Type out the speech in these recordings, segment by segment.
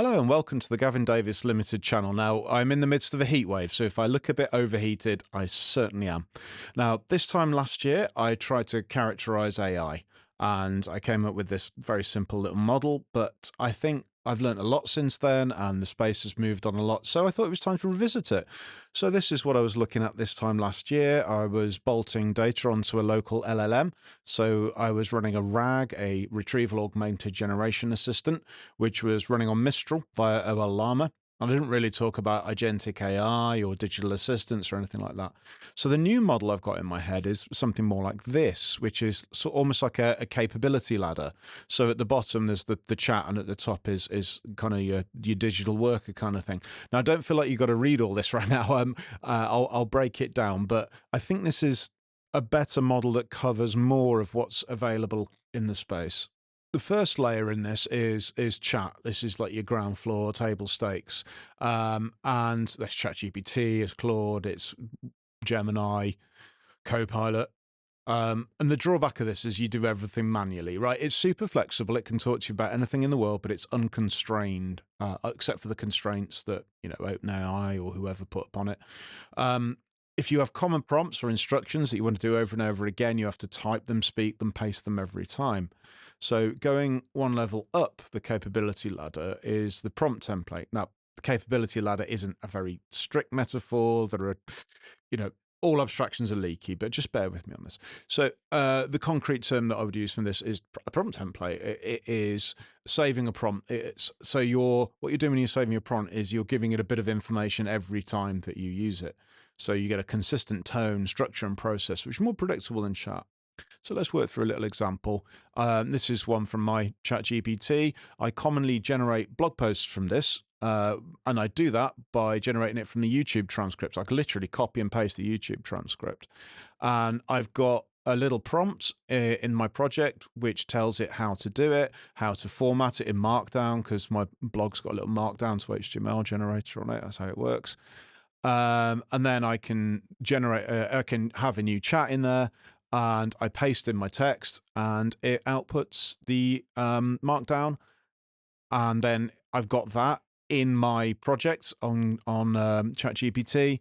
Hello and welcome to the Gavin Davis Limited channel. Now, I'm in the midst of a heat wave, so if I look a bit overheated, I certainly am. Now, this time last year, I tried to characterize AI, and I came up with this very simple little model, but I think I've learned a lot since then, and the space has moved on a lot, so I thought it was time to revisit it. So this is what I was looking at this time last year. I was bolting data onto a local LLM, so I was running a RAG, a Retrieval Augmented Generation Assistant, which was running on Mistral via OL Llama. I didn't really talk about agentic AI or digital assistants or anything like that. So the new model I've got in my head is something more like this, which is almost like a capability ladder. So at the bottom there's the chat, and at the top is kind of your digital worker kind of thing. Now I don't feel like you've got to read all this right now. I'll break it down, but I think this is a better model that covers more of what's available in the space. The first layer in this is chat. This is like your ground floor table stakes. And there's ChatGPT, it's Claude, it's Gemini, Copilot. And the drawback of this is you do everything manually, right? It's super flexible. It can talk to you about anything in the world, but it's unconstrained, except for the constraints that, OpenAI or whoever put upon it. If you have common prompts or instructions that you want to do over and over again, you have to type them, speak them, paste them every time. So going one level up the capability ladder is the prompt template. Now, the capability ladder isn't a very strict metaphor. There are, all abstractions are leaky, but just bear with me on this. So the concrete term that I would use from this is a prompt template. It is saving a prompt. What you're doing when you're saving a prompt is you're giving it a bit of information every time that you use it. So you get a consistent tone, structure, and process, which is more predictable than chat. So let's work through a little example. This is one from my ChatGPT. I commonly generate blog posts from this, and I do that by generating it from the YouTube transcript. I can literally copy and paste the YouTube transcript. And I've got a little prompt in my project which tells it how to do it, how to format it in Markdown, because my blog's got a little Markdown to HTML generator on it. That's how it works. And then I can I can have a new chat in there, and I paste in my text, and it outputs the Markdown, and then I've got that in my project on ChatGPT,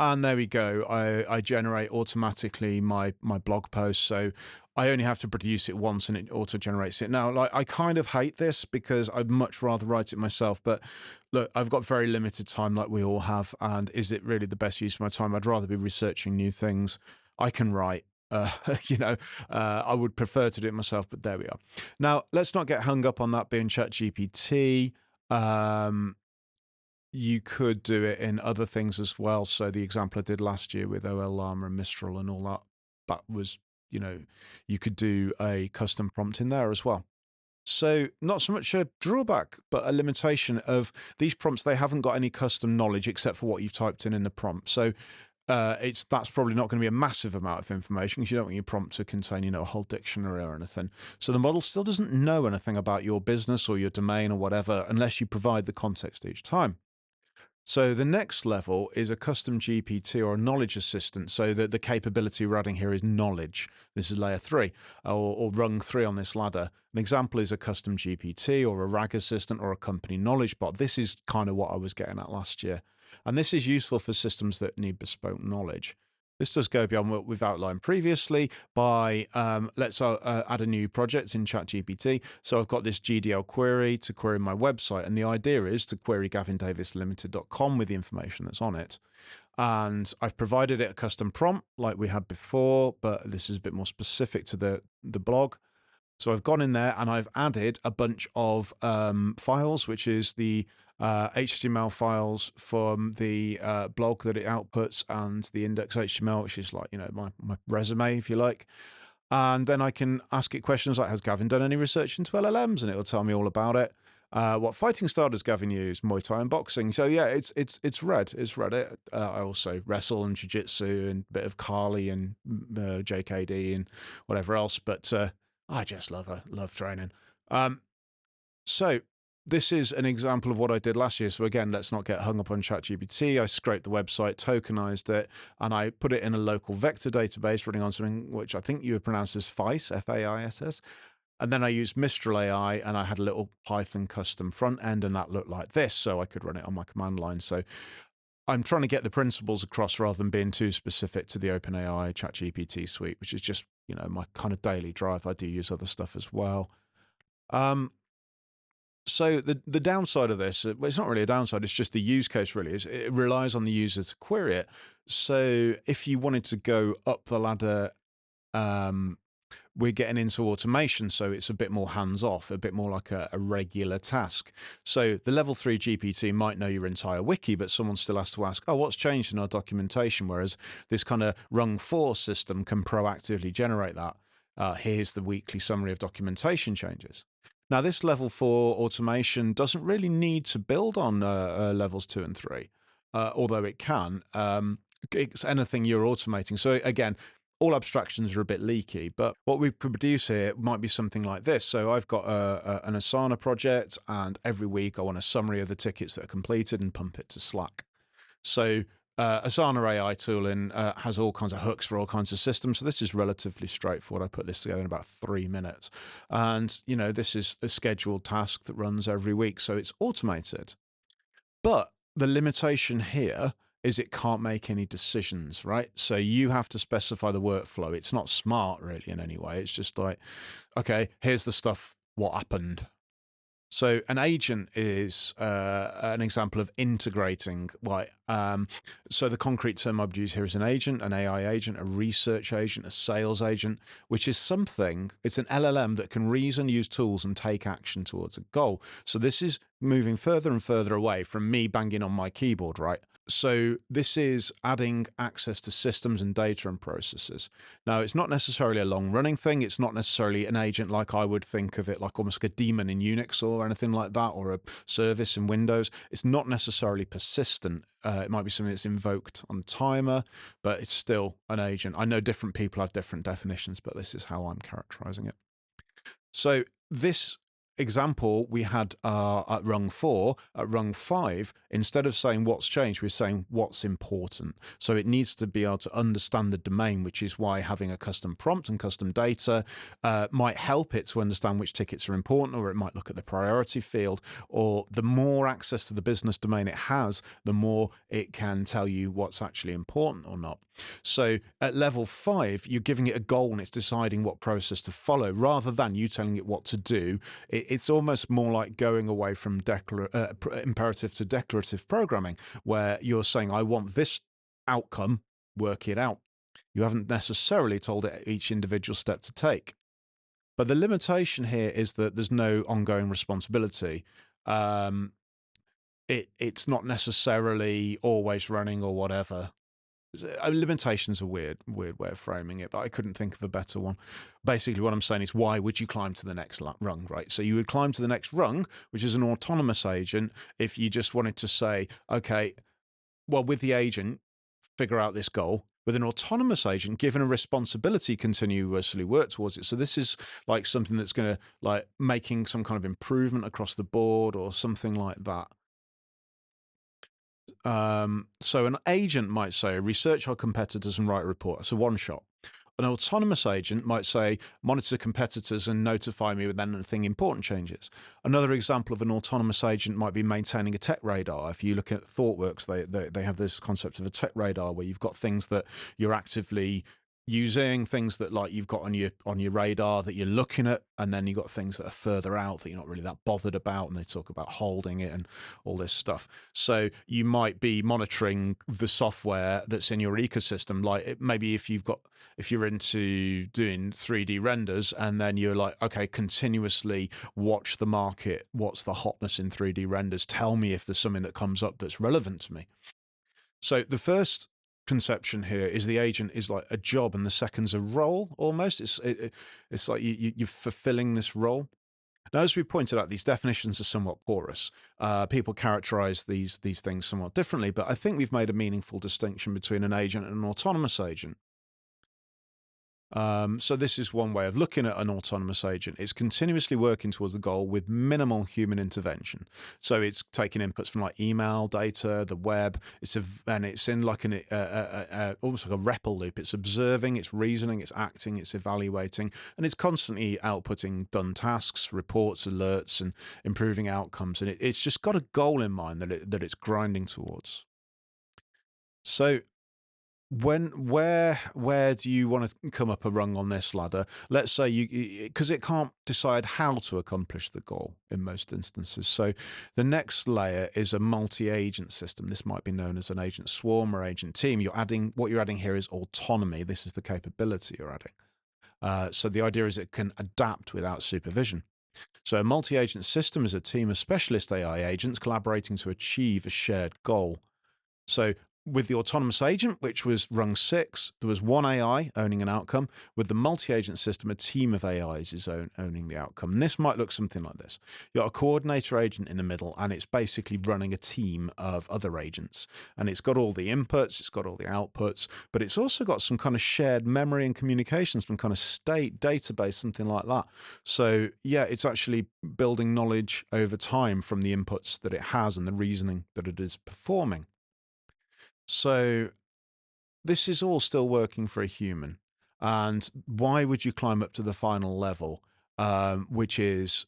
and there we go. I generate automatically my blog post, so I only have to produce it once and it auto generates it. Now, like, I kind of hate this because I'd much rather write it myself, but look, I've got very limited time, like we all have, and is it really the best use of my time? I'd rather be researching new things. I can write. I would prefer to do it myself, but there we are. Now, let's not get hung up on that being ChatGPT. You could do it in other things as well. So the example I did last year with OL Llama and Mistral and all that was, you could do a custom prompt in there as well. So not so much a drawback, but a limitation of these prompts. They haven't got any custom knowledge except for what you've typed in the prompt. So that's probably not going to be a massive amount of information, because you don't want your prompt to contain, a whole dictionary or anything. So the model still doesn't know anything about your business or your domain or whatever, unless you provide the context each time. So the next level is a custom GPT or a knowledge assistant. So the capability we're adding here is knowledge. This is layer 3 or rung 3 on this ladder. An example is a custom GPT or a RAG assistant or a company knowledge bot. This is kind of what I was getting at last year. And this is useful for systems that need bespoke knowledge. This does go beyond what we've outlined previously by, let's add a new project in ChatGPT. So I've got this GDL query to query my website. And the idea is to query gavindavislimited.com with the information that's on it. And I've provided it a custom prompt like we had before, but this is a bit more specific to the blog. So I've gone in there and I've added a bunch of files, which is the HTML files from the blog that it outputs, and the index HTML, which is like, my resume, if you like. And then I can ask it questions like, has Gavin done any research into LLMs? And it will tell me all about it. What fighting style does Gavin use? Muay Thai and boxing. So yeah, it's read it. I also wrestle and jiu-jitsu and a bit of Kali and JKD and whatever else. But I just love training. So this is an example of what I did last year. So again, let's not get hung up on ChatGPT. I scraped the website, tokenized it, and I put it in a local vector database running on something which I think you would pronounce as FAISS, F-A-I-S-S. And then I used Mistral AI, and I had a little Python custom front end, and that looked like this, so I could run it on my command line. So I'm trying to get the principles across rather than being too specific to the OpenAI ChatGPT suite, which is just, my kind of daily drive. I do use other stuff as well. So the downside of this, well, it's not really a downside. It's just the use case. Really, is it relies on the user to query it. So if you wanted to go up the ladder, we're getting into automation, so it's a bit more hands-off, a bit more like a regular task. So the level 3 GPT might know your entire wiki, but someone still has to ask, oh, what's changed in our documentation? Whereas this kind of rung 4 system can proactively generate that. Here's the weekly summary of documentation changes. Now, this level 4 automation doesn't really need to build on levels 2 and 3, although it can. It's anything you're automating. So again, all abstractions are a bit leaky, but what we produce here might be something like this. So I've got an Asana project, and every week I want a summary of the tickets that are completed and pump it to Slack. So Asana AI tooling has all kinds of hooks for all kinds of systems. So this is relatively straightforward. I put this together in about 3 minutes. And, this is a scheduled task that runs every week. So it's automated. But the limitation here is it can't make any decisions, right? So you have to specify the workflow. It's not smart really in any way. It's just like, okay, here's the stuff, what happened. So an agent is an example of integrating. So the concrete term I would use here is an agent, an AI agent, a research agent, a sales agent, which is something, it's an LLM that can reason, use tools, and take action towards a goal. So this is moving further and further away from me banging on my keyboard, right? So this is adding access to systems and data and processes. Now, it's not necessarily a long-running thing. It's not necessarily an agent like I would think of it, like almost like a daemon in Unix or anything like that, or a service in Windows. It's not necessarily persistent. It might be something that's invoked on timer, but it's still an agent. I know different people have different definitions, but this is how I'm characterizing it. So this example we had at rung 4, at rung 5, instead of saying what's changed, we're saying what's important. So it needs to be able to understand the domain, which is why having a custom prompt and custom data might help it to understand which tickets are important, or it might look at the priority field, or the more access to the business domain it has, the more it can tell you what's actually important or not. So at level 5, you're giving it a goal and it's deciding what process to follow rather than you telling it what to do. It's almost more like going away from imperative to declarative programming, where you're saying, I want this outcome, work it out. You haven't necessarily told it each individual step to take. But the limitation here is that there's no ongoing responsibility. It's not necessarily always running or whatever. Limitation's a weird way of framing it, but I couldn't think of a better one. Basically, what I'm saying is, why would you climb to the next rung, right? So you would climb to the next rung, which is an autonomous agent, if you just wanted to say, okay, well, with the agent, figure out this goal. With an autonomous agent, given a responsibility, continuously work towards it. So this is like something that's going to like making some kind of improvement across the board or something like that. So an agent might say, research our competitors and write a report. That's a one shot. An autonomous agent might say, monitor competitors and notify me when anything important changes. Another example of an autonomous agent might be maintaining a tech radar. If you look at ThoughtWorks, they have this concept of a tech radar where you've got things that you're actively using, things that like you've got on your radar that you're looking at, and then you've got things that are further out that you're not really that bothered about, and they talk about holding it and all this stuff. So you might be monitoring the software that's in your ecosystem, like maybe if you're into doing 3D renders, and then you're like, okay, continuously watch the market, what's the hotness in 3D renders, tell me if there's something that comes up that's relevant to me. So the first conception here is the agent is like a job, and the second's a role almost. It's like you're fulfilling this role. Now, as we pointed out, these definitions are somewhat porous. People characterize these things somewhat differently, but I think we've made a meaningful distinction between an agent and an autonomous agent. So this is one way of looking at an autonomous agent. It's continuously working towards the goal with minimal human intervention. So it's taking inputs from like email data, the web. And it's in like almost like a REPL loop. It's observing, it's reasoning, it's acting, it's evaluating, and it's constantly outputting done tasks, reports, alerts, and improving outcomes. And it's just got a goal in mind that it's grinding towards. So where do you want to come up a rung on this ladder? Let's say because it can't decide how to accomplish the goal in most instances. So the next layer is a multi-agent system. This might be known as an agent swarm or agent team. What you're adding here is autonomy. This is the capability you're adding. So the idea is it can adapt without supervision. So a multi-agent system is a team of specialist AI agents collaborating to achieve a shared goal. So with the autonomous agent, which was rung 6, there was one AI owning an outcome. With the multi-agent system, a team of AIs is owning the outcome. And this might look something like this. You've got a coordinator agent in the middle, and it's basically running a team of other agents. And it's got all the inputs, it's got all the outputs, but it's also got some kind of shared memory and communications, some kind of state database, something like that. So yeah, it's actually building knowledge over time from the inputs that it has and the reasoning that it is performing. So this is all still working for a human. And why would you climb up to the final level, which is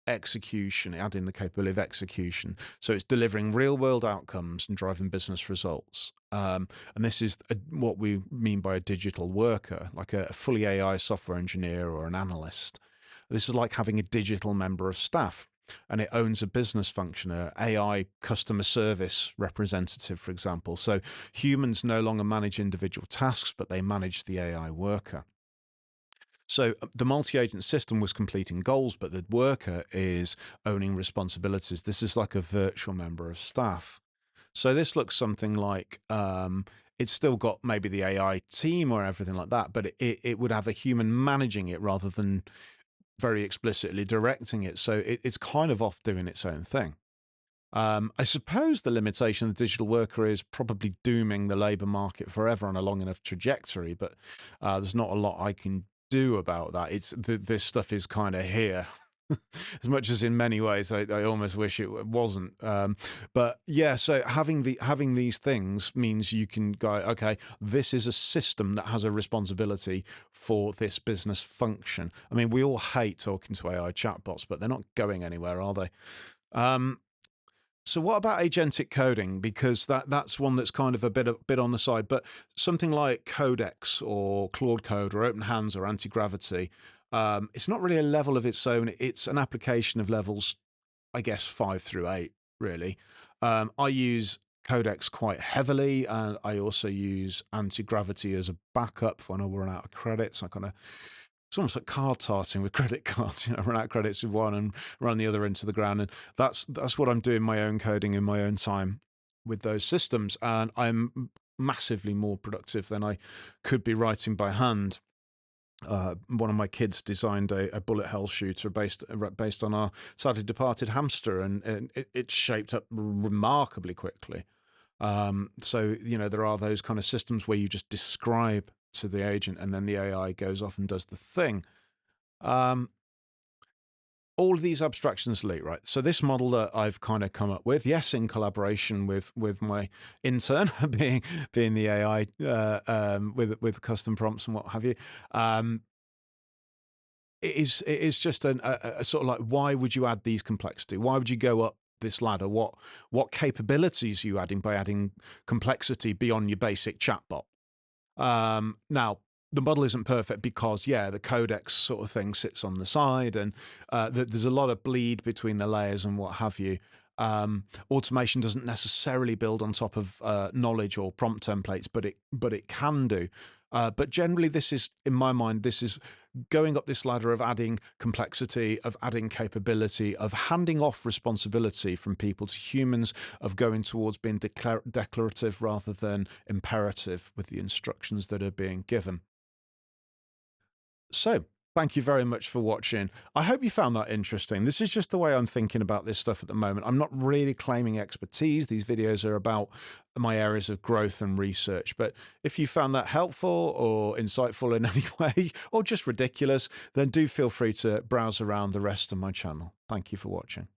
execution, adding the capability of execution? So it's delivering real world outcomes and driving business results. And this is what we mean by a digital worker, like a fully AI software engineer or an analyst. This is like having a digital member of staff, and it owns a business function, a AI customer service representative, for example. So humans no longer manage individual tasks, but they manage the AI worker. So the multi-agent system was completing goals, but the worker is owning responsibilities. This is like a virtual member of staff. So this looks something like it's still got maybe the AI team or everything like that, but it would have a human managing it rather than very explicitly directing it. So it's kind of off doing its own thing. I suppose the limitation of the digital worker is probably dooming the labour market forever on a long enough trajectory, but there's not a lot I can do about that. This stuff is kind of here. As much as in many ways I almost wish it wasn't, but yeah. So having these things means you can go, okay, this is a system that has a responsibility for this business function. I mean, we all hate talking to AI chatbots, but they're not going anywhere, are they? So what about agentic coding? Because that's one that's kind of a bit on the side, but something like Codex or Claude Code or Open Hands or Anti-Gravity, it's not really a level of its own. It's an application of levels, I guess, 5 through 8, really. I use Codex quite heavily, and I also use Anti-Gravity as a backup for when I run out of credits. It's almost like card tarting with credit cards. Run out credits with one and run the other into the ground. And that's what I'm doing my own coding in my own time with those systems. And I'm massively more productive than I could be writing by hand. One of my kids designed a bullet hell shooter based on our sadly departed hamster, and it shaped up remarkably quickly. So there are those kind of systems where you just describe to the agent, and then the AI goes off and does the thing. All of these abstractions elite, right? So this model that I've kind of come up with, yes, in collaboration with my intern, being the AI with custom prompts and what have you. It is just a sort of like, why would you add these complexity? Why would you go up this ladder? What capabilities are you adding by adding complexity beyond your basic chatbot? Now, the model isn't perfect because, yeah, the codex sort of thing sits on the side, and there's a lot of bleed between the layers and what have you. Automation doesn't necessarily build on top of knowledge or prompt templates, but it can do. But generally, this is, in my mind, this is going up this ladder of adding complexity, of adding capability, of handing off responsibility from people to humans, of going towards being declarative rather than imperative with the instructions that are being given. So Thank you very much for watching. I hope you found that interesting. This is just the way I'm thinking about this stuff at the moment. I'm not really claiming expertise. These videos are about my areas of growth and research. But if you found that helpful or insightful in any way, or just ridiculous, then do feel free to browse around the rest of my channel. Thank you for watching.